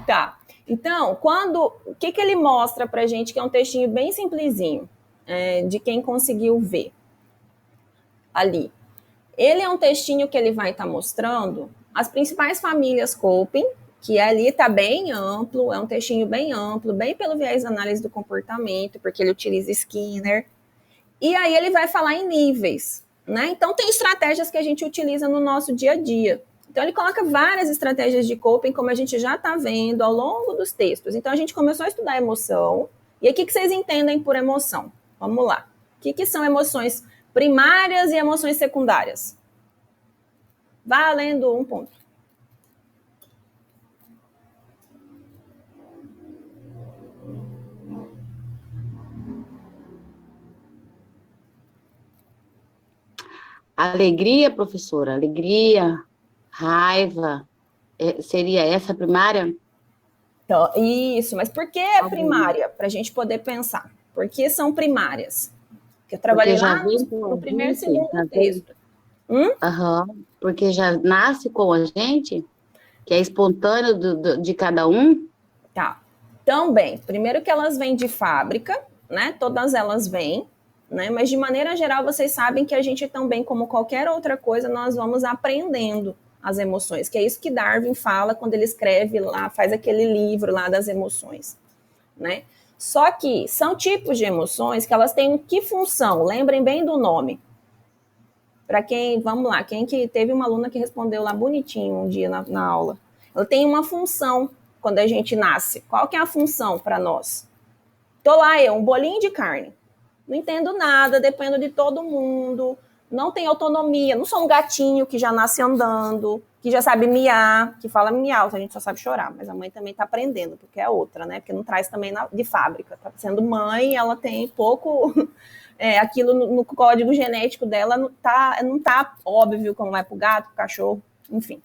Tá. Então, o que ele mostra pra gente, que é um textinho bem simplesinho, de quem conseguiu ver ali. Ele é um textinho que ele vai estar mostrando as principais famílias Coping, que ali está bem amplo, é um textinho bem amplo, bem pelo viés de análise do comportamento, porque ele utiliza Skinner. E aí ele vai falar em níveis, né? Então tem estratégias que a gente utiliza no nosso dia a dia. Então ele coloca várias estratégias de coping, como a gente já está vendo ao longo dos textos. Então a gente começou a estudar emoção. E aí o que vocês entendem por emoção? Vamos lá. O que são emoções primárias e emoções secundárias? Valendo um ponto. Alegria, professora, alegria, raiva, seria essa primária? Então, isso, mas por que é primária? Para a gente poder pensar. Por que são primárias? Porque eu trabalhei lá no primeiro e segundo texto. Porque já nasce com a gente, que é espontâneo de cada um. Tá. Também, primeiro que elas vêm de fábrica, né? Todas elas vêm, né? Mas de maneira geral, vocês sabem que a gente também, como qualquer outra coisa, nós vamos aprendendo as emoções, que é isso que Darwin fala quando ele escreve lá, faz aquele livro lá das emoções, né? Só que são tipos de emoções que elas têm que função? Lembrem bem do nome. Para quem, vamos lá, quem que teve uma aluna que respondeu lá bonitinho um dia na aula. Ela tem uma função quando a gente nasce. Qual que é a função para nós? Tô lá eu, um bolinho de carne. Não entendo nada, dependo de todo mundo, não tenho autonomia, não sou um gatinho que já nasce andando, que já sabe miar, que fala miau, a gente só sabe chorar, mas a mãe também está aprendendo, porque é outra, né? Porque não traz também de fábrica. Tá sendo mãe, ela tem pouco... aquilo no código genético dela não tá óbvio como vai pro gato, pro cachorro, enfim.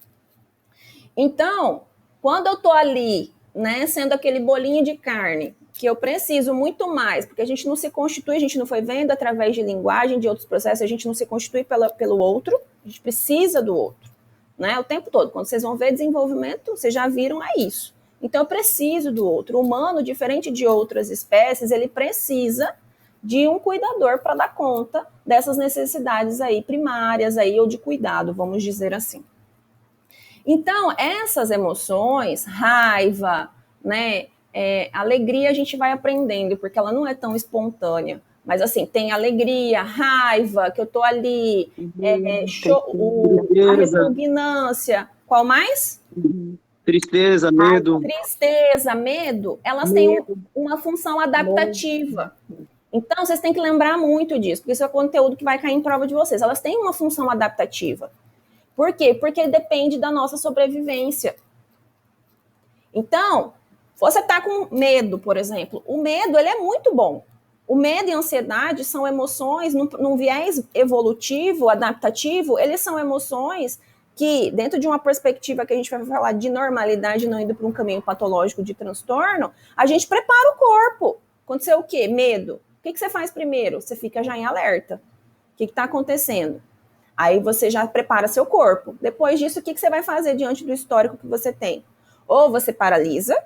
Então, quando eu tô ali, né, sendo aquele bolinho de carne, que eu preciso muito mais, porque a gente não se constitui, a gente não foi vendo através de linguagem, de outros processos, a gente não se constitui pelo outro, a gente precisa do outro, né, o tempo todo. Quando vocês vão ver desenvolvimento, vocês já viram, é isso. Então, eu preciso do outro. O humano, diferente de outras espécies, ele precisa de um cuidador para dar conta dessas necessidades aí primárias aí, ou de cuidado, vamos dizer assim. Então, essas emoções, raiva, né, alegria, a gente vai aprendando, porque ela não é tão espontânea. Mas, assim, tem alegria, raiva, que eu tô ali, a repugnância. Qual mais? Tristeza, medo. Tristeza, medo, elas têm uma função adaptativa. Então, vocês têm que lembrar muito disso, porque isso é conteúdo que vai cair em prova de vocês. Elas têm uma função adaptativa. Por quê? Porque depende da nossa sobrevivência. Então, você está com medo, por exemplo. O medo, ele é muito bom. O medo e a ansiedade são emoções, num viés evolutivo, adaptativo, eles são emoções que, dentro de uma perspectiva que a gente vai falar de normalidade, não indo para um caminho patológico de transtorno, a gente prepara o corpo. Aconteceu o quê? Medo. O que você faz primeiro? Você fica já em alerta. O que está acontecendo? Aí você já prepara seu corpo. Depois disso, o que você vai fazer diante do histórico que você tem? Ou você paralisa,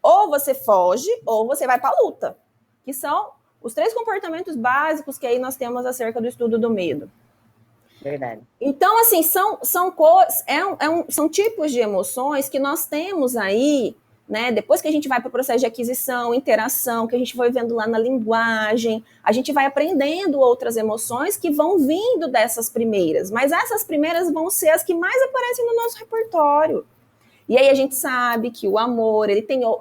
ou você foge, ou você vai para a luta. Que são os 3 comportamentos básicos que aí nós temos acerca do estudo do medo. Verdade. Então, assim, são tipos de emoções que nós temos aí, né? Depois que a gente vai para o processo de aquisição, interação, que a gente vai vendo lá na linguagem, a gente vai aprendendo outras emoções que vão vindo dessas primeiras, mas essas primeiras vão ser as que mais aparecem no nosso repertório. E aí a gente sabe que o amor,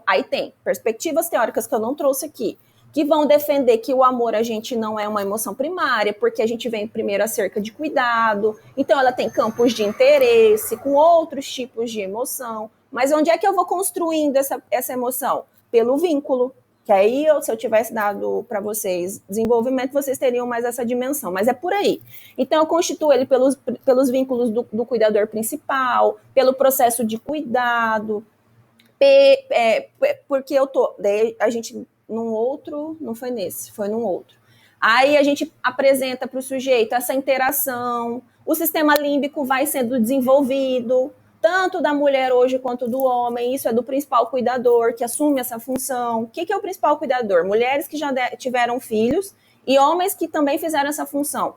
aí tem perspectivas teóricas que eu não trouxe aqui, que vão defender que o amor a gente não é uma emoção primária, porque a gente vem primeiro acerca de cuidado, então ela tem campos de interesse com outros tipos de emoção. Mas onde é que eu vou construindo essa emoção? Pelo vínculo. Que aí, se eu tivesse dado para vocês desenvolvimento, vocês teriam mais essa dimensão. Mas é por aí. Então, eu constituo ele pelos vínculos do cuidador principal, pelo processo de cuidado, porque a gente, num outro, não foi nesse, foi num outro. Aí a gente apresenta para o sujeito essa interação, o sistema límbico vai sendo desenvolvido, tanto da mulher hoje quanto do homem. Isso é do principal cuidador, que assume essa função. O que é o principal cuidador? Mulheres que já tiveram filhos e homens que também fizeram essa função.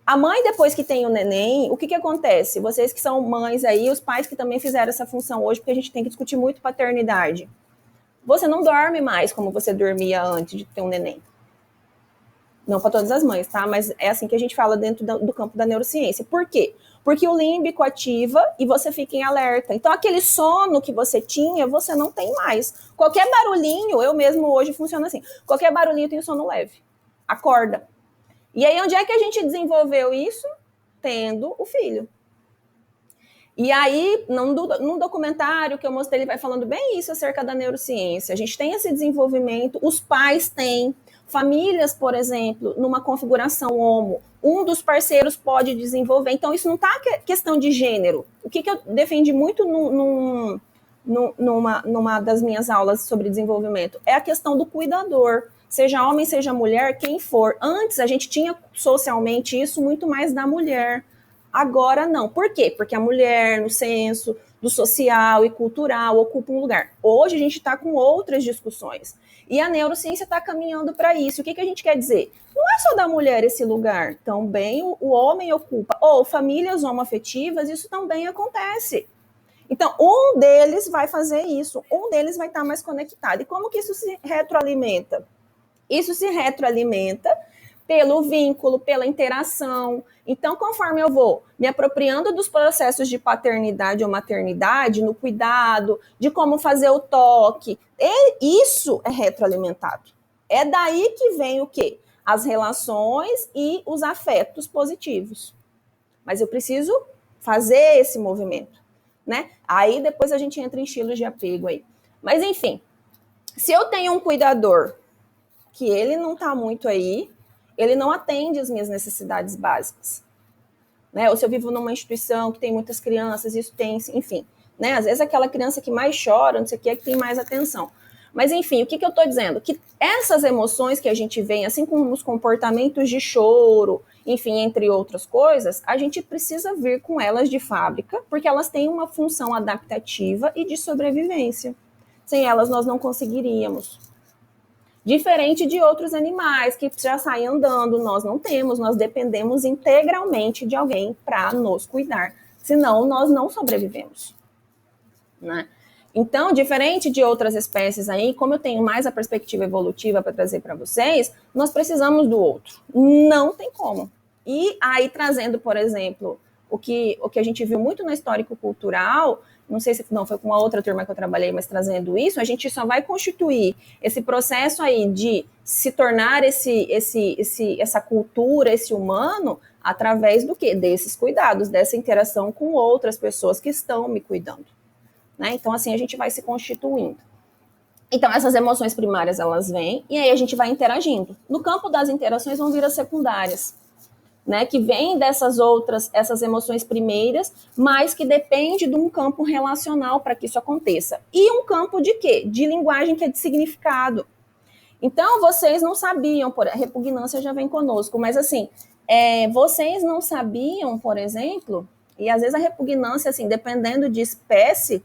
A mãe, depois que tem o neném, o que acontece? Vocês que são mães aí, os pais que também fizeram essa função hoje, porque a gente tem que discutir muito paternidade. Você não dorme mais como você dormia antes de ter um neném. Não para todas as mães, tá? Mas é assim que a gente fala dentro do campo da neurociência. Por quê? Porque o límbico ativa e você fica em alerta. Então, aquele sono que você tinha, você não tem mais. Qualquer barulhinho, eu mesmo hoje funciono assim. Qualquer barulhinho eu tenho sono leve. Acorda. E aí, onde é que a gente desenvolveu isso? Tendo o filho. E aí, no documentário que eu mostrei, ele vai falando bem isso acerca da neurociência. A gente tem esse desenvolvimento, os pais têm, famílias, por exemplo, numa configuração homo, um dos parceiros pode desenvolver. Então, isso não está questão de gênero. O que eu defendi muito numa das minhas aulas sobre desenvolvimento é a questão do cuidador. Seja homem, seja mulher, quem for. Antes, a gente tinha socialmente isso muito mais da mulher. Agora, não. Por quê? Porque a mulher, no senso do social e cultural, ocupa um lugar. Hoje, a gente está com outras discussões. E a neurociência está caminhando para isso. O que a gente quer dizer? Não é só da mulher esse lugar. Também o homem ocupa. Ou famílias homoafetivas, isso também acontece. Então, um deles vai fazer isso. Um deles vai estar mais conectado. E como que isso se retroalimenta? Isso se retroalimenta pelo vínculo, pela interação. Então, conforme eu vou me apropriando dos processos de paternidade ou maternidade, no cuidado, de como fazer o toque, isso é retroalimentado. É daí que vem o quê? As relações e os afetos positivos. Mas eu preciso fazer esse movimento, né? Aí depois a gente entra em estilos de apego aí. Mas, enfim, se eu tenho um cuidador que ele não está muito aí, ele não atende as minhas necessidades básicas. Né? Ou se eu vivo numa instituição que tem muitas crianças, isso tem, enfim. Né? Às vezes aquela criança que mais chora, não sei o que, é que tem mais atenção. Mas, enfim, o que eu estou dizendo? Que essas emoções que a gente vê, assim como os comportamentos de choro, enfim, entre outras coisas, a gente precisa vir com elas de fábrica, porque elas têm uma função adaptativa e de sobrevivência. Sem elas, nós não conseguiríamos. Diferente de outros animais que já saem andando, nós não temos, nós dependemos integralmente de alguém para nos cuidar, senão nós não sobrevivemos, né? Então, diferente de outras espécies aí, como eu tenho mais a perspectiva evolutiva para trazer para vocês, nós precisamos do outro, não tem como. E aí, trazendo, por exemplo, o que a gente viu muito no histórico-cultural, não sei se não foi com a outra turma que eu trabalhei, mas trazendo isso, a gente só vai constituir esse processo aí de se tornar essa cultura, esse humano, através do quê? Desses cuidados, dessa interação com outras pessoas que estão me cuidando. Né? Então, assim, a gente vai se constituindo. Então, essas emoções primárias, elas vêm, e aí a gente vai interagindo. No campo das interações vão vir as secundárias. Né, que vem dessas outras, essas emoções primeiras, mas que depende de um campo relacional para que isso aconteça. E um campo de quê? De linguagem, que é de significado. Então, vocês não sabiam, a repugnância já vem conosco, mas assim, vocês não sabiam, por exemplo, e às vezes a repugnância, assim, dependendo de espécie,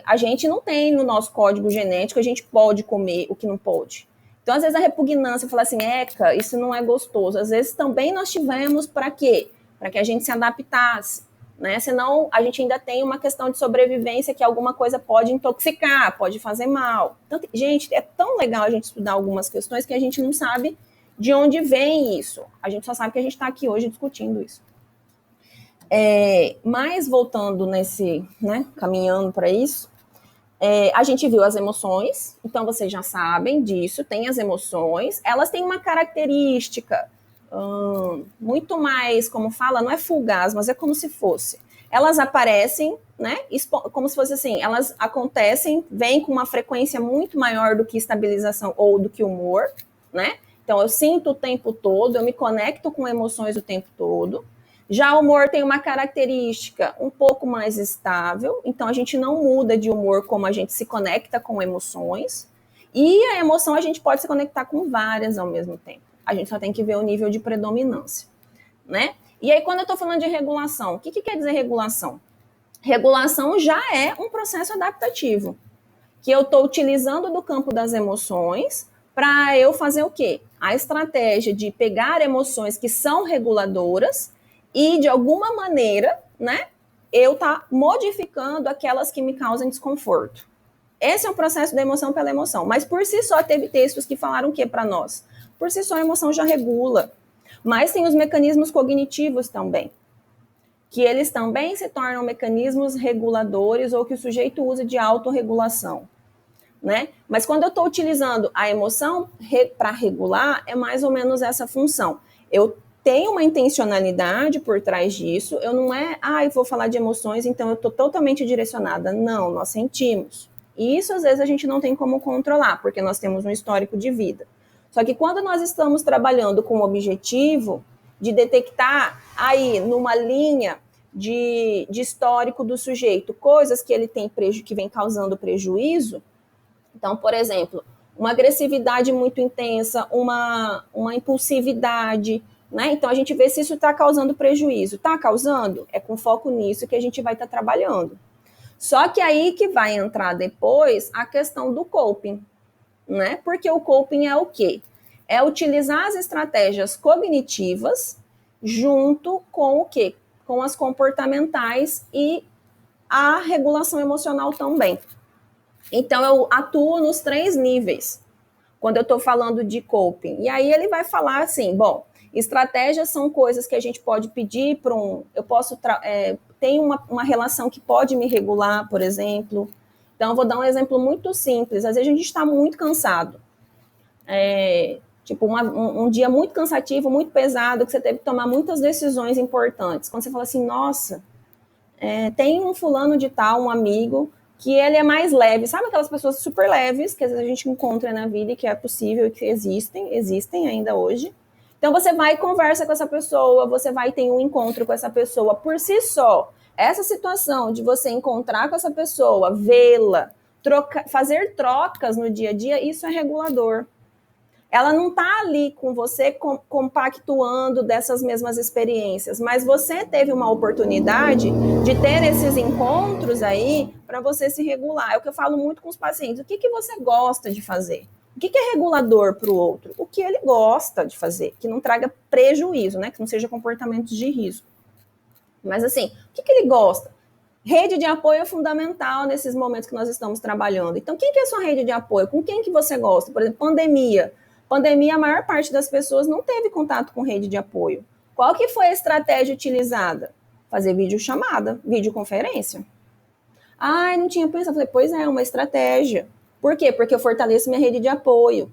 a gente não tem no nosso código genético, a gente pode comer o que não pode. Então, às vezes, a repugnância fala assim, eca, isso não é gostoso. Às vezes, também nós tivemos para quê? Para que a gente se adaptasse, né? Senão, a gente ainda tem uma questão de sobrevivência que alguma coisa pode intoxicar, pode fazer mal. Então, gente, é tão legal a gente estudar algumas questões que a gente não sabe de onde vem isso. A gente só sabe que a gente está aqui hoje discutindo isso. Mas, voltando nesse, né, caminhando para isso, a gente viu as emoções, então vocês já sabem disso, tem as emoções, elas têm uma característica muito mais, como fala, não é fugaz, mas é como se fosse. Elas aparecem, né, como se fosse assim, elas acontecem, vêm com uma frequência muito maior do que estabilização ou do que humor, né? Então eu sinto o tempo todo, eu me conecto com emoções o tempo todo. Já o humor tem uma característica um pouco mais estável, então a gente não muda de humor como a gente se conecta com emoções, e a emoção a gente pode se conectar com várias ao mesmo tempo. A gente só tem que ver o nível de predominância, né? E aí, quando eu estou falando de regulação, o que quer dizer regulação? Regulação já é um processo adaptativo, que eu estou utilizando do campo das emoções para eu fazer o quê? A estratégia de pegar emoções que são reguladoras e, de alguma maneira, né, eu tá modificando aquelas que me causam desconforto. Esse é um processo da emoção pela emoção. Mas por si só teve textos que falaram o que para nós? Por si só a emoção já regula. Mas tem os mecanismos cognitivos também, que eles também se tornam mecanismos reguladores ou que o sujeito usa de autorregulação, né? Mas quando eu estou utilizando a emoção para regular, é mais ou menos essa função. Eu tenho uma intencionalidade por trás disso, eu não eu vou falar de emoções, então eu estou totalmente direcionada. Não, nós sentimos. E isso, às vezes, a gente não tem como controlar, porque nós temos um histórico de vida. Só que quando nós estamos trabalhando com o objetivo de detectar aí numa linha de histórico do sujeito coisas que ele tem que vem causando prejuízo, então, por exemplo, uma agressividade muito intensa, uma impulsividade, né? Então a gente vê se isso está causando prejuízo. Está causando? É com foco nisso que a gente vai estar trabalhando. Só que aí que vai entrar depois a questão do coping, né? Porque o coping é o quê? É utilizar as estratégias cognitivas junto com o quê? Com as comportamentais e a regulação emocional também. Então, eu atuo nos 3 níveis, quando eu estou falando de coping. E aí ele vai falar assim, bom, estratégias são coisas que a gente pode pedir para eu posso, tem uma relação que pode me regular, por exemplo. Então, eu vou dar um exemplo muito simples. Às vezes a gente está muito cansado. Tipo, um dia muito cansativo, muito pesado, que você teve que tomar muitas decisões importantes. Quando você fala assim, nossa, tem um fulano de tal, um amigo, que ele é mais leve. Sabe aquelas pessoas super leves que às vezes a gente encontra na vida e que é possível e que existem ainda hoje. Então você vai e conversa com essa pessoa, você vai ter um encontro com essa pessoa por si só. Essa situação de você encontrar com essa pessoa, vê-la, fazer trocas no dia a dia, isso é regulador. Ela não está ali com você compactuando dessas mesmas experiências, mas você teve uma oportunidade de ter esses encontros aí para você se regular. É o que eu falo muito com os pacientes. O que você gosta de fazer? O que é regulador para o outro? O que ele gosta de fazer, que não traga prejuízo, né? Que não seja comportamentos de risco. Mas assim, o que ele gosta? Rede de apoio é fundamental nesses momentos que nós estamos trabalhando. Então, quem que é a sua rede de apoio? Com quem que você gosta? Por exemplo, pandemia. Pandemia, a maior parte das pessoas não teve contato com rede de apoio. Qual que foi a estratégia utilizada? Fazer videochamada, videoconferência. Eu não tinha pensado. Falei, pois é, uma estratégia. Por quê? Porque eu fortaleço minha rede de apoio,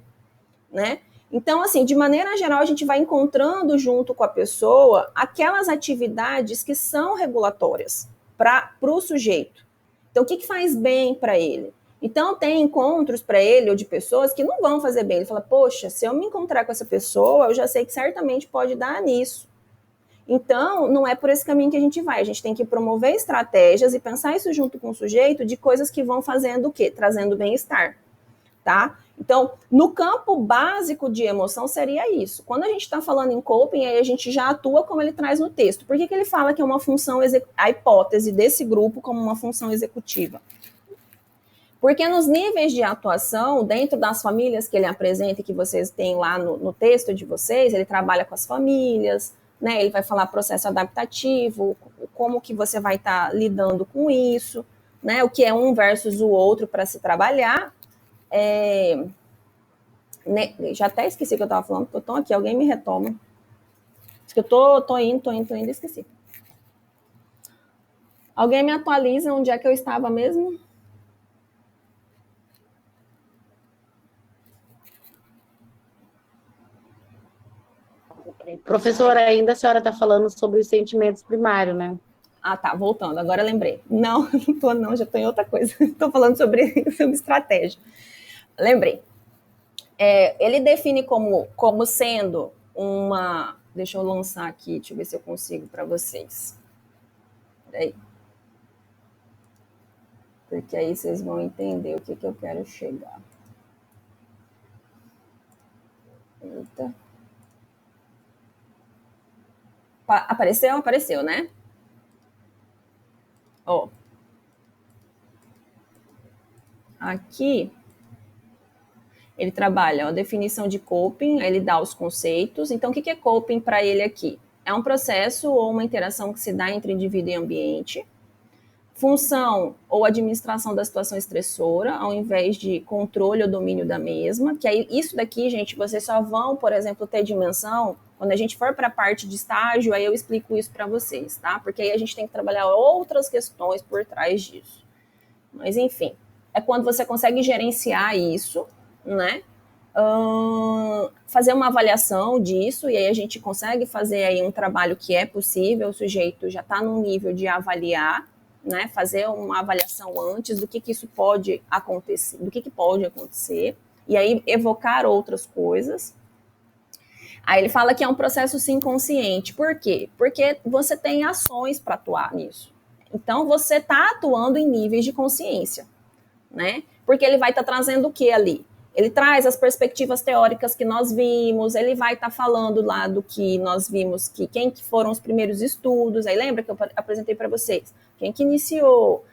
né? Então, assim, de maneira geral, a gente vai encontrando junto com a pessoa aquelas atividades que são regulatórias para o sujeito. Então, o que faz bem para ele? Então, tem encontros para ele ou de pessoas que não vão fazer bem. Ele fala, poxa, se eu me encontrar com essa pessoa, eu já sei que certamente pode dar nisso. Então, não é por esse caminho que a gente vai. A gente tem que promover estratégias e pensar isso junto com o sujeito de coisas que vão fazendo o quê? Trazendo bem-estar, tá? Então, no campo básico de emoção seria isso. Quando a gente está falando em coping, aí a gente já atua como ele traz no texto. Por que ele fala que é uma função, a hipótese desse grupo como uma função executiva? Porque nos níveis de atuação, dentro das famílias que ele apresenta e que vocês têm lá no texto de vocês, ele trabalha com as famílias, né? Ele vai falar processo adaptativo, como que você vai estar lidando com isso, né? O que é um versus o outro para se trabalhar. Já até esqueci o que eu estava falando, porque eu estou aqui, alguém me retoma. Acho que eu tô indo, esqueci. Alguém me atualiza onde é que eu estava mesmo? Professora, ainda a senhora está falando sobre os sentimentos primários, né? Ah, tá, voltando, agora eu lembrei. Não, não tô não, já estou em outra coisa. Estou falando sobre estratégia. Lembrei. Ele define como sendo uma... Deixa eu lançar aqui, deixa eu ver se eu consigo para vocês. Peraí. Porque aí vocês vão entender o que eu quero chegar. Eita. Apareceu? Apareceu, né? Ó, aqui ele trabalha a definição de coping, ele dá os conceitos. Então, o que é coping para ele aqui? É um processo ou uma interação que se dá entre indivíduo e ambiente. Função ou administração da situação estressora, ao invés de controle ou domínio da mesma. Que aí, isso daqui, gente, vocês só vão, por exemplo, ter dimensão quando a gente for para a parte de estágio, aí eu explico isso para vocês, tá? Porque aí a gente tem que trabalhar outras questões por trás disso. Mas, enfim, é quando você consegue gerenciar isso, né? Fazer uma avaliação disso, e aí a gente consegue fazer aí um trabalho que é possível, o sujeito já está num nível de avaliar, né? Fazer uma avaliação antes do que isso pode acontecer, do que pode acontecer, e aí evocar outras coisas. Aí ele fala que é um processo sim consciente. Por quê? Porque você tem ações para atuar nisso. Então, você está atuando em níveis de consciência, né? Porque ele vai estar trazendo o que ali? Ele traz as perspectivas teóricas que nós vimos, ele vai estar falando lá do que nós vimos, que quem que foram os primeiros estudos, aí lembra que eu apresentei para vocês? Quem que iniciou?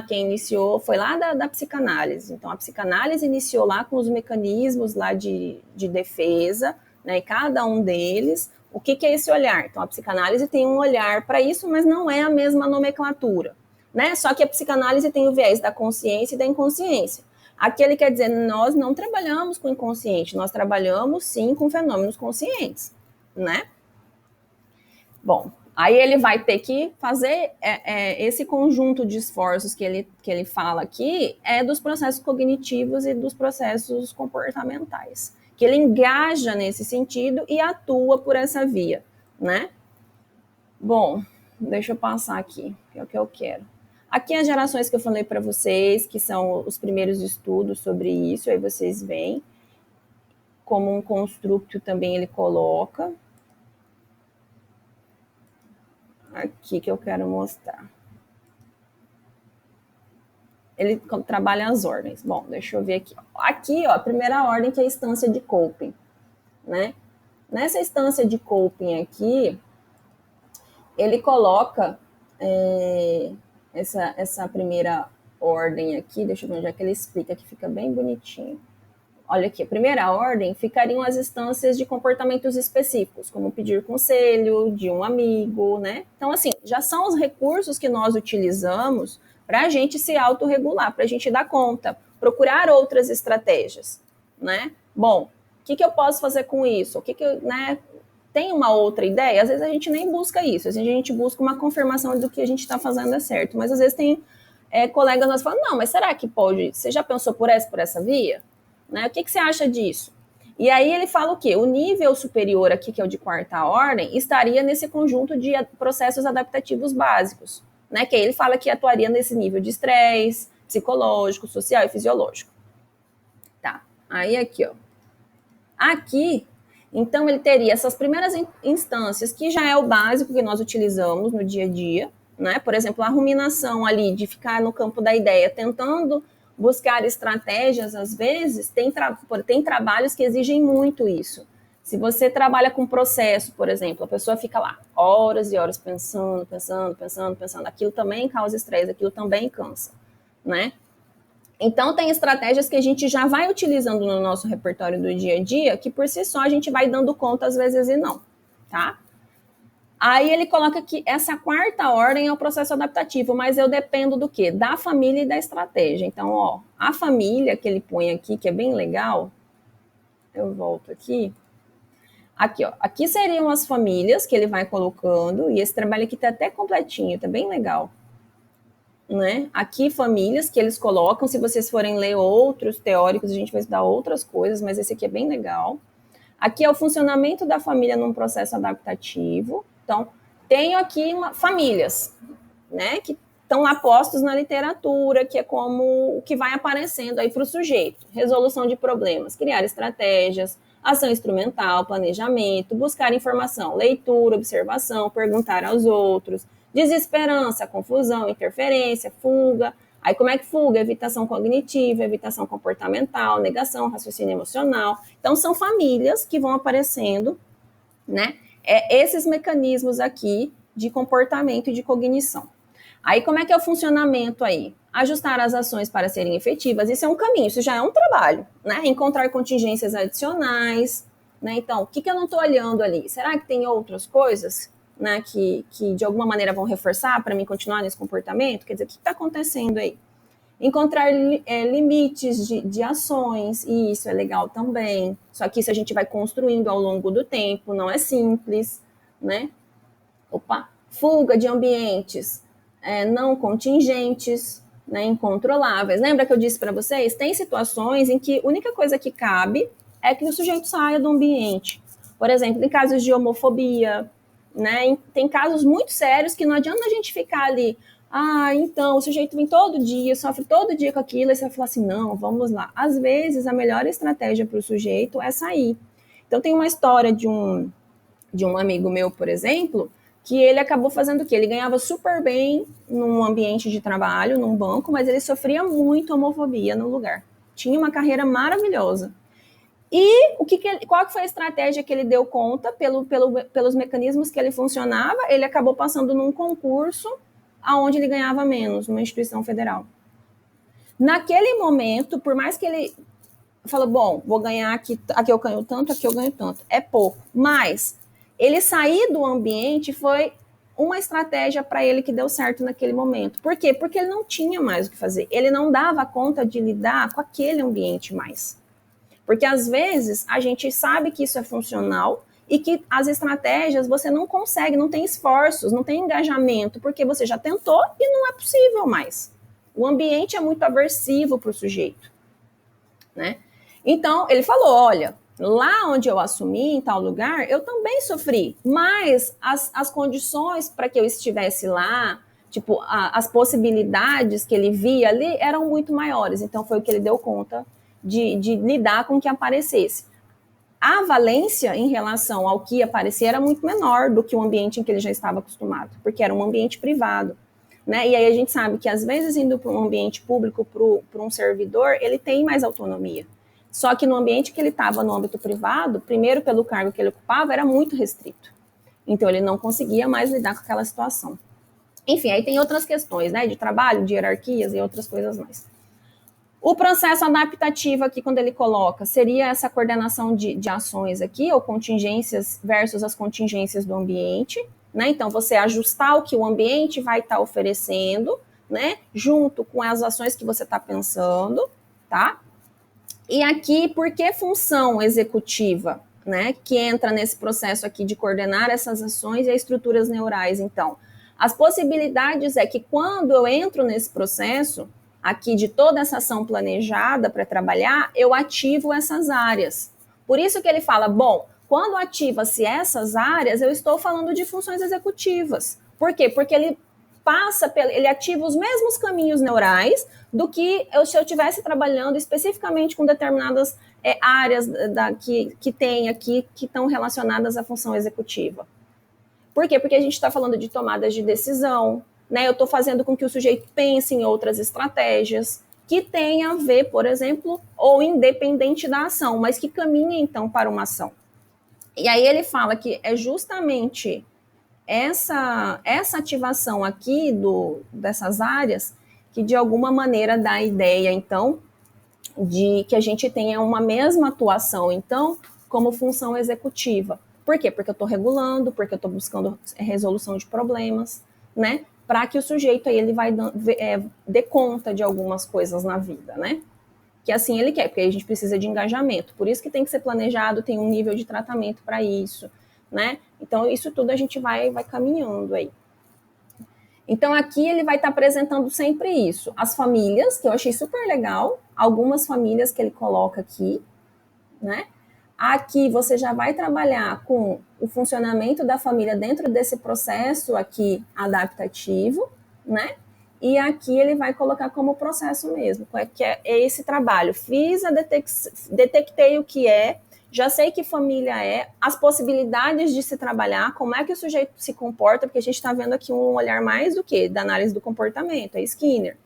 Quem iniciou foi lá da psicanálise. Então, a psicanálise iniciou lá com os mecanismos lá de defesa, né? E cada um deles, o que é esse olhar? Então, a psicanálise tem um olhar para isso, mas não é a mesma nomenclatura, né? Só que a psicanálise tem o viés da consciência e da inconsciência. Aqui ele quer dizer, nós não trabalhamos com o inconsciente, nós trabalhamos sim com fenômenos conscientes, né? Bom, aí ele vai ter que fazer esse conjunto de esforços que ele fala aqui é dos processos cognitivos e dos processos comportamentais, que ele engaja nesse sentido e atua por essa via, né? Bom, deixa eu passar aqui, que é o que eu quero. Aqui as gerações que eu falei para vocês, que são os primeiros estudos sobre isso, aí vocês veem como um construto também ele coloca. Aqui que eu quero mostrar. Ele trabalha as ordens. Bom, deixa eu ver aqui. Aqui, ó, a primeira ordem que é a instância de coping, né? Nessa instância de coping aqui, ele coloca essa primeira ordem aqui, deixa eu ver onde é que ele explica, que fica bem bonitinho. Olha aqui, a primeira ordem ficariam as instâncias de comportamentos específicos, como pedir conselho de um amigo, né? Então, assim, já são os recursos que nós utilizamos para a gente se autorregular, para a gente dar conta, procurar outras estratégias, né? Bom, o que eu posso fazer com isso? Né? Tem uma outra ideia? Às vezes a gente nem busca isso, às vezes a gente busca uma confirmação do que a gente está fazendo é certo, mas às vezes tem colegas nossos falando, não, mas será que pode? Você já pensou por essa via? Né? O que você acha disso? E aí ele fala o quê? O nível superior aqui, que é o de quarta ordem, estaria nesse conjunto de processos adaptativos básicos, né? Que aí ele fala que atuaria nesse nível de estresse, psicológico, social e fisiológico. Tá, aí aqui, ó. Aqui, então, ele teria essas primeiras instâncias, que já é o básico que nós utilizamos no dia a dia, né? Por exemplo, a ruminação ali, de ficar no campo da ideia, tentando buscar estratégias, às vezes, tem trabalhos que exigem muito isso. Se você trabalha com processo, por exemplo, a pessoa fica lá horas e horas pensando, aquilo também causa estresse, aquilo também cansa, né? Então, tem estratégias que a gente já vai utilizando no nosso repertório do dia a dia, que por si só a gente vai dando conta às vezes e não, tá? Aí ele coloca que essa quarta ordem é o processo adaptativo, mas eu dependo do quê? Da família e da estratégia. Então, ó, a família que ele põe aqui, que é bem legal, eu volto aqui. Aqui, ó, aqui seriam as famílias que ele vai colocando, e esse trabalho aqui tá até completinho, tá bem legal. Né? Aqui, famílias que eles colocam, se vocês forem ler outros teóricos, a gente vai estudar outras coisas, mas esse aqui é bem legal. Aqui é o funcionamento da família num processo adaptativo. Então, tenho aqui famílias, né, que estão lá postos na literatura, que é como o que vai aparecendo aí para o sujeito. Resolução de problemas, criar estratégias, ação instrumental, planejamento, buscar informação, leitura, observação, perguntar aos outros, desesperança, confusão, interferência, fuga. Aí como é que fuga? Evitação cognitiva, evitação comportamental, negação, raciocínio emocional. Então são famílias que vão aparecendo, né? Esses mecanismos aqui de comportamento e de cognição. Aí, como é que é o funcionamento aí? Ajustar as ações para serem efetivas, isso é um caminho, isso já é um trabalho, né? Encontrar contingências adicionais, né? Então, o que eu não estou olhando ali? Será que tem outras coisas, né, que de alguma maneira vão reforçar para mim continuar nesse comportamento? Quer dizer, o que está acontecendo aí? Encontrar limites de ações, e isso é legal também. Só que isso a gente vai construindo ao longo do tempo, não é simples, né? Fuga de ambientes não contingentes, né, incontroláveis. Lembra que eu disse para vocês? Tem situações em que a única coisa que cabe é que o sujeito saia do ambiente. Por exemplo, em casos de homofobia, né, tem casos muito sérios que não adianta a gente ficar ali, então, o sujeito vem todo dia, sofre todo dia com aquilo, e você vai falar assim, não, vamos lá. Às vezes, a melhor estratégia para o sujeito é sair. Então, tem uma história de um amigo meu, por exemplo, que ele acabou fazendo o quê? Ele ganhava super bem num ambiente de trabalho, num banco, mas ele sofria muito homofobia no lugar. Tinha uma carreira maravilhosa. E qual que foi a estratégia que ele deu conta, pelos mecanismos que ele funcionava? Ele acabou passando num concurso onde ele ganhava menos, numa instituição federal. Naquele momento, por mais que ele falou, bom, vou ganhar aqui eu ganho tanto, aqui eu ganho tanto. É pouco, mas ele sair do ambiente foi uma estratégia para ele que deu certo naquele momento. Por quê? Porque ele não tinha mais o que fazer. Ele não dava conta de lidar com aquele ambiente mais. Porque, às vezes, a gente sabe que isso é funcional e que as estratégias você não consegue, não tem esforços, não tem engajamento, porque você já tentou e não é possível mais. O ambiente é muito aversivo para o sujeito, né? Então, ele falou, olha, lá onde eu assumi, em tal lugar, eu também sofri, mas as condições para que eu estivesse lá, tipo, as possibilidades que ele via ali eram muito maiores. Então, foi o que ele deu conta de lidar com o que aparecesse. A valência em relação ao que aparecia era muito menor do que o ambiente em que ele já estava acostumado, porque era um ambiente privado, né? E aí a gente sabe que, às vezes, indo para um ambiente público, para um servidor, ele tem mais autonomia. Só que no ambiente que ele estava, no âmbito privado, primeiro pelo cargo que ele ocupava, era muito restrito. Então, ele não conseguia mais lidar com aquela situação. Enfim, aí tem outras questões, né, de trabalho, de hierarquias e outras coisas mais. O processo adaptativo aqui, quando ele coloca, seria essa coordenação de ações aqui, ou contingências versus as contingências do ambiente, né? Então, você ajustar o que o ambiente vai estar oferecendo, né, junto com as ações que você está pensando, tá? E aqui, por que função executiva, né, que entra nesse processo aqui de coordenar essas ações e as estruturas neurais, então? As possibilidades é que quando eu entro nesse processo, aqui de toda essa ação planejada para trabalhar, eu ativo essas áreas. Por isso que ele fala, bom, quando ativa-se essas áreas, eu estou falando de funções executivas. Por quê? Porque ele ele ativa os mesmos caminhos neurais do que se eu estivesse trabalhando especificamente com determinadas áreas que tem aqui, que estão relacionadas à função executiva. Por quê? Porque a gente está falando de tomadas de decisão, né? Eu estou fazendo com que o sujeito pense em outras estratégias que tenham a ver, por exemplo, ou independente da ação, mas que caminhem, então, para uma ação. E aí ele fala que é justamente essa ativação aqui dessas áreas que, de alguma maneira, dá a ideia, então, de que a gente tenha uma mesma atuação, então, como função executiva. Por quê? Porque eu estou regulando, porque eu estou buscando resolução de problemas, né? Para que o sujeito aí ele vai dê conta de algumas coisas na vida, né? Que assim ele quer, porque aí a gente precisa de engajamento. Por isso que tem que ser planejado, tem um nível de tratamento para isso, né? Então, isso tudo a gente vai caminhando aí. Então, aqui ele vai estar apresentando sempre isso. As famílias, que eu achei super legal, algumas famílias que ele coloca aqui, né? Aqui você já vai trabalhar com o funcionamento da família dentro desse processo aqui adaptativo, né? E aqui ele vai colocar como processo mesmo, que é esse trabalho. Detectei o que é, já sei que família é, as possibilidades de se trabalhar, como é que o sujeito se comporta, porque a gente está vendo aqui um olhar mais do que? Da análise do comportamento, é Skinner.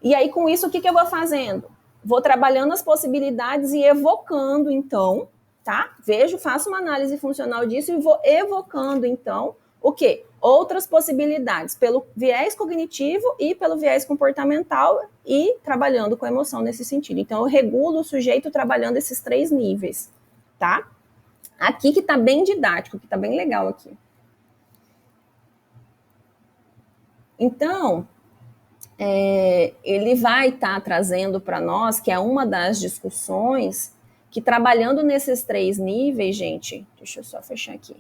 E aí, com isso, o que eu vou fazendo? Vou trabalhando as possibilidades e evocando, então, tá? Faço uma análise funcional disso e vou evocando, então, o quê? Outras possibilidades, pelo viés cognitivo e pelo viés comportamental e trabalhando com a emoção nesse sentido. Então, eu regulo o sujeito trabalhando esses 3 níveis, tá? Aqui que tá bem didático, que tá bem legal aqui. Então, ele vai estar trazendo para nós, que é uma das discussões, que trabalhando nesses 3 níveis, gente, deixa eu só fechar aqui.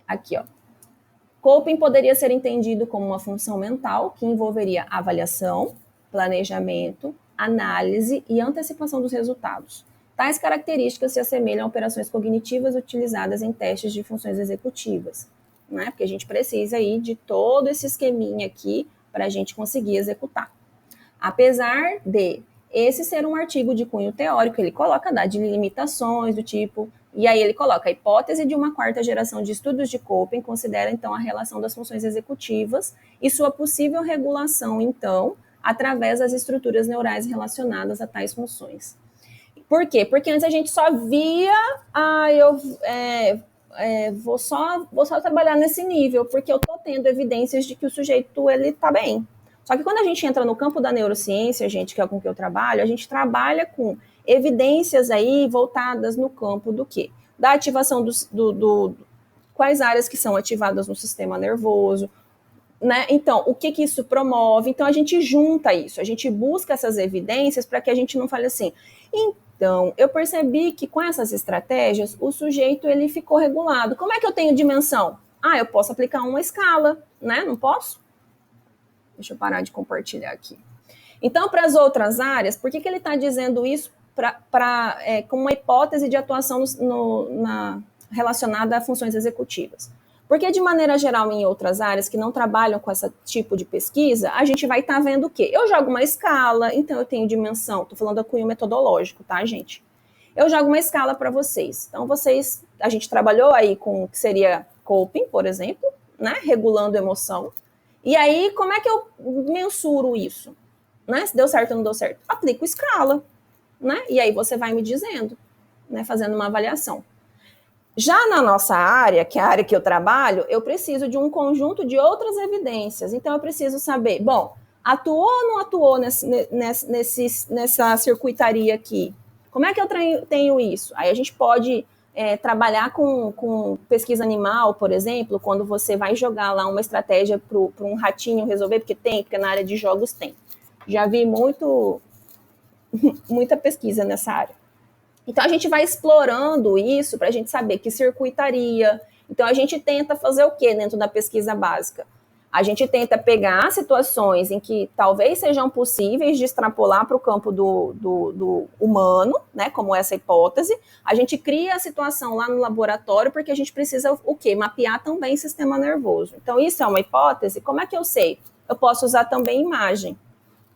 Aqui, ó. Coping poderia ser entendido como uma função mental que envolveria avaliação, planejamento, análise e antecipação dos resultados. Tais características se assemelham a operações cognitivas utilizadas em testes de funções executivas, né? Porque a gente precisa aí de todo esse esqueminha aqui para a gente conseguir executar. Apesar de esse ser um artigo de cunho teórico, ele coloca de limitações do tipo, e aí ele coloca a hipótese de uma 4ª geração de estudos de Coping considera, então, a relação das funções executivas e sua possível regulação, então, através das estruturas neurais relacionadas a tais funções. Por quê? Porque antes a gente só via, vou só trabalhar nesse nível, porque eu estou tendo evidências de que o sujeito, ele está bem. Só que quando a gente entra no campo da neurociência, gente, que é com que eu trabalho, a gente trabalha com evidências aí voltadas no campo do quê? Da ativação quais áreas que são ativadas no sistema nervoso, né? Então, o que isso promove? Então, a gente junta isso, a gente busca essas evidências para que a gente não fale assim, então, eu percebi que com essas estratégias, o sujeito ele ficou regulado. Como é que eu tenho dimensão? Eu posso aplicar uma escala, né? Não posso? Deixa eu parar de compartilhar aqui. Então, para as outras áreas, por que ele está dizendo isso com uma hipótese de atuação relacionada a funções executivas? Porque, de maneira geral, em outras áreas que não trabalham com esse tipo de pesquisa, a gente vai estar vendo o quê? Eu jogo uma escala, então eu tenho dimensão. Estou falando do cunho metodológico, tá, gente? Eu jogo uma escala para vocês. Então, a gente trabalhou aí com o que seria coping, por exemplo, né? Regulando emoção. E aí, como é que eu mensuro isso? Né? Se deu certo ou não deu certo? Aplico escala, né? E aí você vai me dizendo, né? Fazendo uma avaliação. Já na nossa área, que é a área que eu trabalho, eu preciso de um conjunto de outras evidências. Então, eu preciso saber, bom, atuou ou não atuou nessa circuitaria aqui? Como é que eu tenho isso? Aí a gente pode trabalhar com pesquisa animal, por exemplo, quando você vai jogar lá uma estratégia para um ratinho resolver, porque na área de jogos tem. Já vi muita pesquisa nessa área. Então, a gente vai explorando isso para a gente saber que circuitaria. Então, a gente tenta fazer o quê dentro da pesquisa básica? A gente tenta pegar situações em que talvez sejam possíveis de extrapolar para o campo do humano, né, como essa hipótese. A gente cria a situação lá no laboratório porque a gente precisa o quê? Mapear também o sistema nervoso. Então, isso é uma hipótese. Como é que eu sei? Eu posso usar também imagem.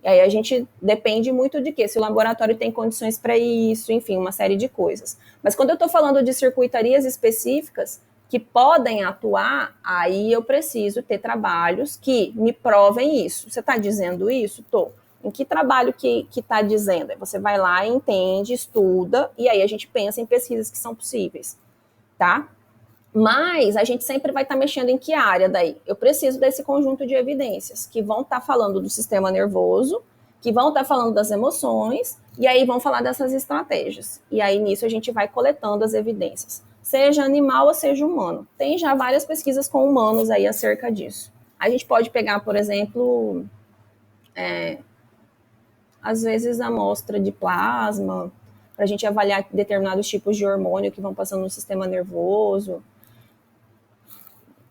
E aí a gente depende muito de quê? Se o laboratório tem condições para isso, enfim, uma série de coisas. Mas quando eu estou falando de circuitarias específicas que podem atuar, aí eu preciso ter trabalhos que me provem isso. Você está dizendo isso? Estou. Em que trabalho que está dizendo? Aí você vai lá, entende, estuda, e aí a gente pensa em pesquisas que são possíveis, tá? Mas a gente sempre vai estar mexendo em que área daí? Eu preciso desse conjunto de evidências que vão estar falando do sistema nervoso, que vão estar falando das emoções, e aí vão falar dessas estratégias. E aí nisso a gente vai coletando as evidências, seja animal ou seja humano. Tem já várias pesquisas com humanos aí acerca disso. A gente pode pegar, por exemplo, às vezes a amostra de plasma, para a gente avaliar determinados tipos de hormônio que vão passando no sistema nervoso.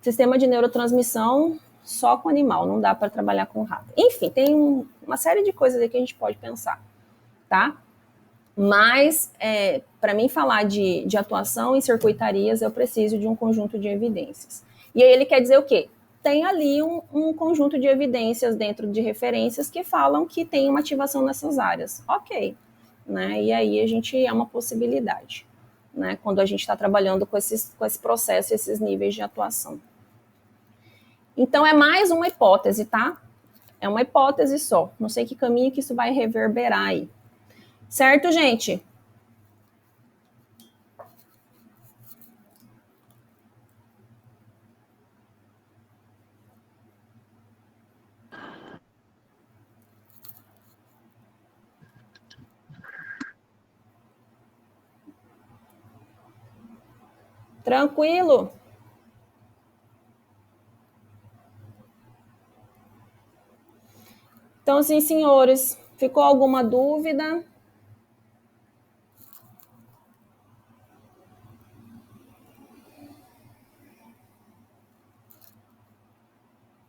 Sistema de neurotransmissão só com animal, não dá para trabalhar com rato. Enfim, tem uma série de coisas aí que a gente pode pensar, tá? Mas, para mim falar de atuação em circuitarias, eu preciso de um conjunto de evidências. E aí ele quer dizer o quê? Tem ali um conjunto de evidências dentro de referências que falam que tem uma ativação nessas áreas. Ok, né? E aí a gente é uma possibilidade, né? Quando a gente está trabalhando com esse processo, esses níveis de atuação. Então, é mais uma hipótese, tá? É uma hipótese só. Não sei que caminho que isso vai reverberar aí. Certo, gente? Tranquilo? Então, assim, senhores, ficou alguma dúvida?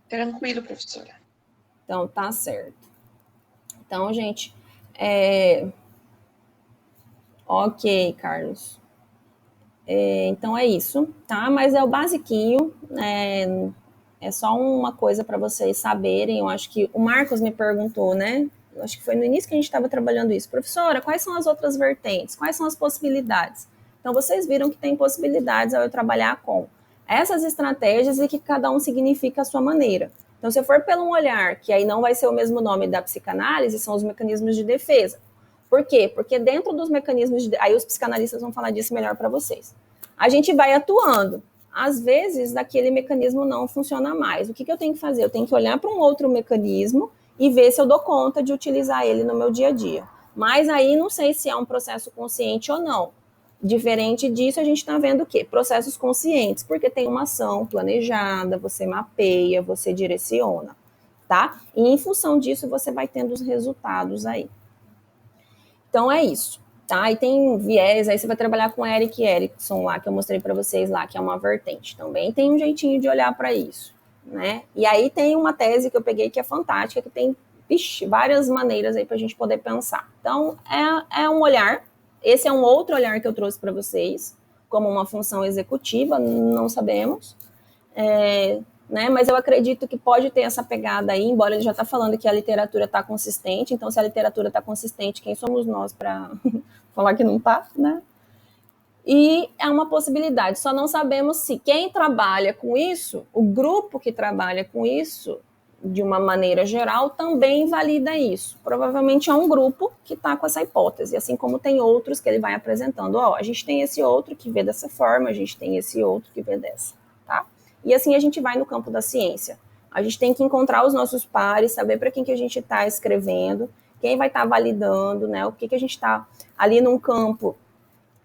Tranquilo, professora. Então, tá certo. Então, gente, ok, Carlos. Então é isso, tá? Mas é o basiquinho, é só uma coisa para vocês saberem. Eu acho que o Marcos me perguntou, né? Eu acho que foi no início que a gente estava trabalhando isso. Professora, quais são as outras vertentes? Quais são as possibilidades? Então, vocês viram que tem possibilidades ao eu trabalhar com essas estratégias e que cada um significa a sua maneira. Então, se eu for pelo um olhar, que aí não vai ser o mesmo nome da psicanálise, são os mecanismos de defesa. Por quê? Porque dentro dos mecanismos de... Aí os psicanalistas vão falar disso melhor para vocês. A gente vai atuando. Às vezes, daquele mecanismo não funciona mais. O que eu tenho que fazer? Eu tenho que olhar para um outro mecanismo e ver se eu dou conta de utilizar ele no meu dia a dia. Mas aí não sei se é um processo consciente ou não. Diferente disso, a gente está vendo o quê? Processos conscientes, porque tem uma ação planejada, você mapeia, você direciona, tá? E em função disso, você vai tendo os resultados aí. Então, é isso, tá? E tem viés, aí você vai trabalhar com Eric Erikson lá, que eu mostrei para vocês lá, que é uma vertente. Também tem um jeitinho de olhar para isso, né? E aí tem uma tese que eu peguei que é fantástica, que tem, várias maneiras aí para a gente poder pensar. Então, é um olhar. Esse é um outro olhar que eu trouxe para vocês, como uma função executiva, não sabemos. Né? Mas eu acredito que pode ter essa pegada aí, embora ele já está falando que a literatura está consistente, então se a literatura está consistente, quem somos nós para falar que não está, né? E é uma possibilidade, só não sabemos se quem trabalha com isso, o grupo que trabalha com isso, de uma maneira geral, também valida isso. Provavelmente é um grupo que está com essa hipótese, assim como tem outros que ele vai apresentando. Ó, a gente tem esse outro que vê dessa forma, a gente tem esse outro que vê dessa, tá? E assim a gente vai no campo da ciência. A gente tem que encontrar os nossos pares, saber para quem que a gente está escrevendo, quem vai estar validando, né? O que a gente está ali num campo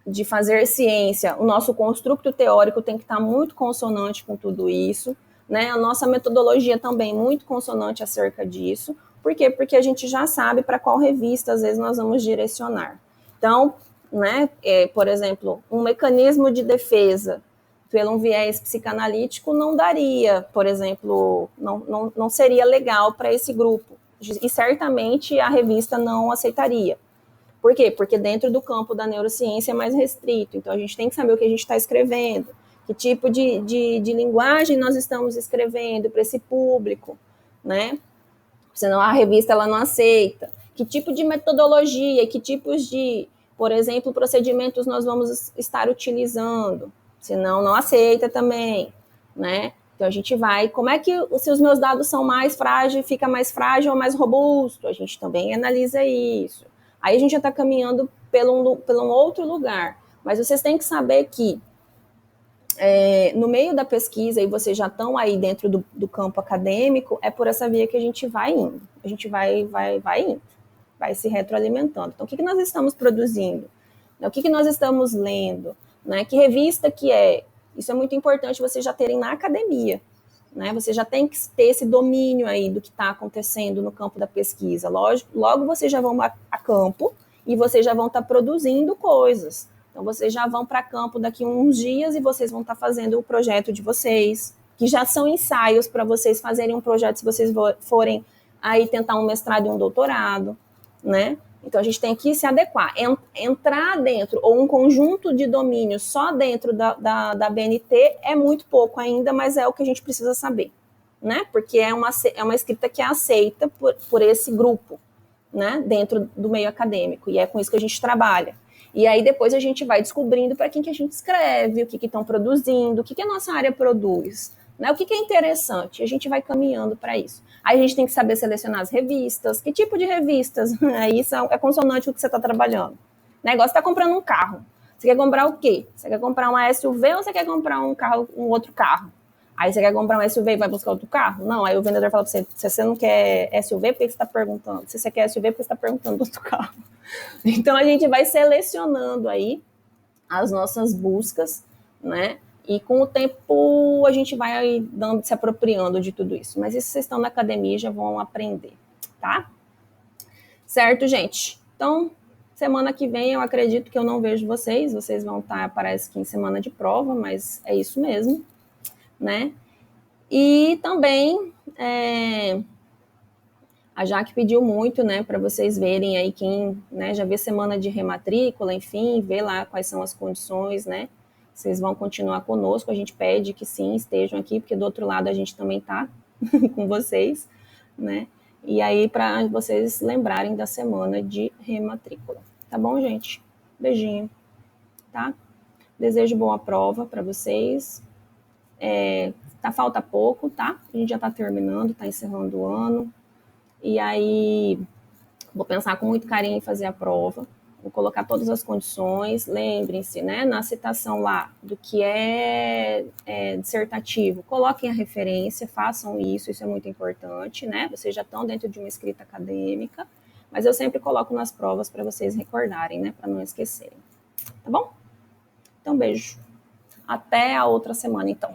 de fazer ciência. O nosso construto teórico tem que estar muito consonante com tudo isso, né? A nossa metodologia também muito consonante acerca disso. Por quê? Porque a gente já sabe para qual revista, às vezes, nós vamos direcionar. Então, né, por exemplo, um mecanismo de defesa pelo um viés psicanalítico não daria, por exemplo, não seria legal para esse grupo. E certamente a revista não aceitaria. Por quê? Porque dentro do campo da neurociência é mais restrito. Então, a gente tem que saber o que a gente está escrevendo, que tipo de linguagem nós estamos escrevendo para esse público, né? Senão a revista ela não aceita. Que tipo de metodologia, que tipos de, por exemplo, procedimentos nós vamos estar utilizando. Senão não aceita também, né? Então a gente vai, como é que se os meus dados são mais frágeis, fica mais frágil ou mais robusto? A gente também analisa isso. Aí a gente já está caminhando pelo um outro lugar. Mas vocês têm que saber que no meio da pesquisa, e vocês já estão aí dentro do campo acadêmico, é por essa via que a gente vai indo. A gente vai indo, vai se retroalimentando. Então, o que nós estamos produzindo? O que nós estamos lendo? Né? Que revista que é? Isso é muito importante vocês já terem na academia. Né? Você já tem que ter esse domínio aí do que está acontecendo no campo da pesquisa. Logo vocês já vão a campo e vocês já vão estar produzindo coisas. Então, vocês já vão para campo daqui a uns dias e vocês vão estar fazendo o projeto de vocês, que já são ensaios para vocês fazerem um projeto se vocês forem aí tentar um mestrado e um doutorado, né? Então, a gente tem que se adequar. Entrar dentro, ou um conjunto de domínios só dentro da BNT é muito pouco ainda, mas é o que a gente precisa saber, né? Porque é uma escrita que é aceita por esse grupo, né? Dentro do meio acadêmico, e é com isso que a gente trabalha. E aí depois a gente vai descobrindo para quem que a gente escreve, o que estão produzindo, o que a nossa área produz, né? O que é interessante. A gente vai caminhando para isso. Aí a gente tem que saber selecionar as revistas. Que tipo de revistas? Aí é consonante com o que você está trabalhando. O negócio está comprando um carro. Você quer comprar o quê? Você quer comprar uma SUV ou você quer comprar um outro carro? Aí você quer comprar um SUV e vai buscar outro carro? Não, aí o vendedor fala para você, se você não quer SUV, por que você está perguntando? Se você quer SUV, por que você está perguntando do outro carro? Então, a gente vai selecionando aí as nossas buscas, né? E com o tempo a gente vai se apropriando de tudo isso. Mas isso vocês estão na academia já vão aprender, tá? Certo, gente? Então, semana que vem eu acredito que eu não vejo vocês. Vocês vão estar, parece que em semana de prova, mas é isso mesmo, né? E também a Jaque pediu muito, né, para vocês verem aí quem, né, já vê semana de rematrícula, enfim, vê lá quais são as condições, né? Vocês vão continuar conosco, a gente pede que sim, estejam aqui, porque do outro lado a gente também tá com vocês, né? E aí, para vocês lembrarem da semana de rematrícula. Tá bom, gente? Beijinho, tá? Desejo boa prova para vocês. Falta pouco, tá? A gente já tá terminando, tá encerrando o ano. E aí, vou pensar com muito carinho em fazer a prova. Vou colocar todas as condições. Lembrem-se, né, na citação lá do que é dissertativo, coloquem a referência, façam isso é muito importante, né? Vocês já estão dentro de uma escrita acadêmica, mas eu sempre coloco nas provas para vocês recordarem, né, para não esquecerem. Tá bom? Então, beijo. Até a outra semana, então.